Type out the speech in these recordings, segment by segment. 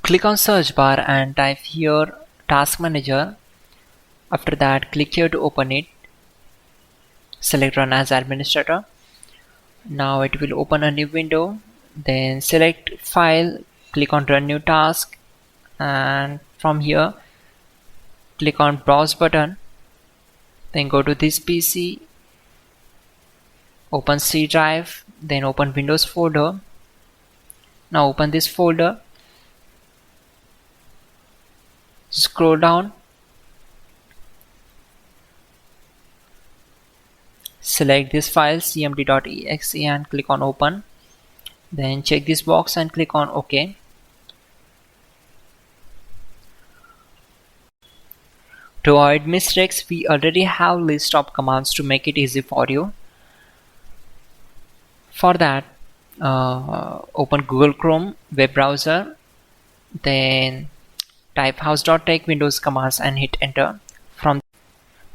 Click on search bar and type here task manager. After that, click here to open it. Select run as administrator. Now it will open a new window. Then select file, click on run new task, and from here click on browse button. Then go to this PC, open C drive, then open Windows folder. Now open this folder, scroll down, select this file cmd.exe and click on open. Then check this box and click on OK. To avoid mistakes, we already have list of commands to make it easy for you. For that, open Google Chrome web browser, then type hows.tech Windows commands and hit enter.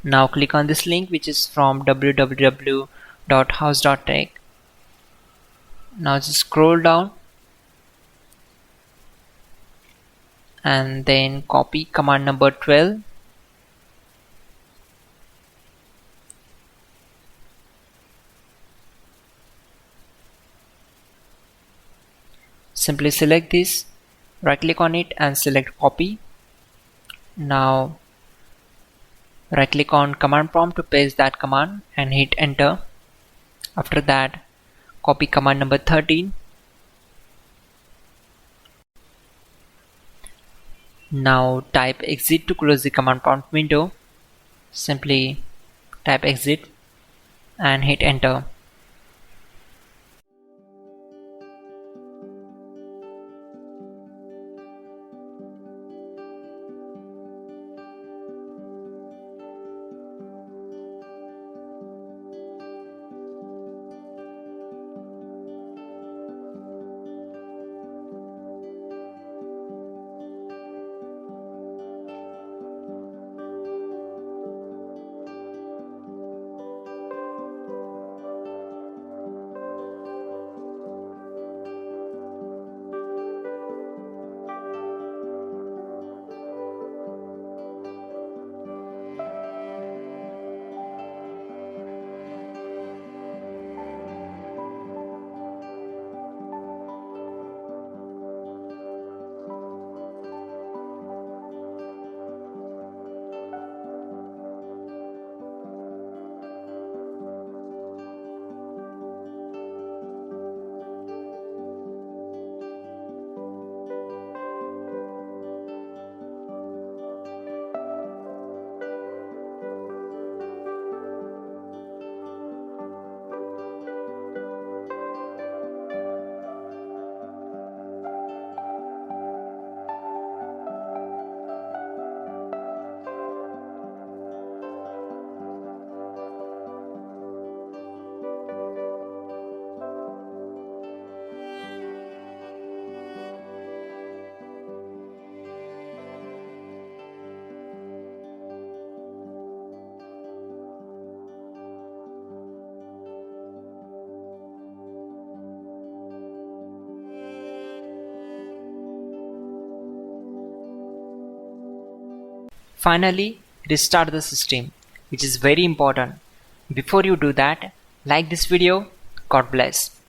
Now click on this link, which is from www.hows.tech. Now just scroll down and then copy command number 12. Simply select this, right click on it and select copy. Now right click on command prompt to paste that command and hit enter. After that, copy command number 13. Now type exit to close the command prompt window. Simply type exit and hit enter. Finally, restart the system, which is very important. Before you do that, like this video. God bless.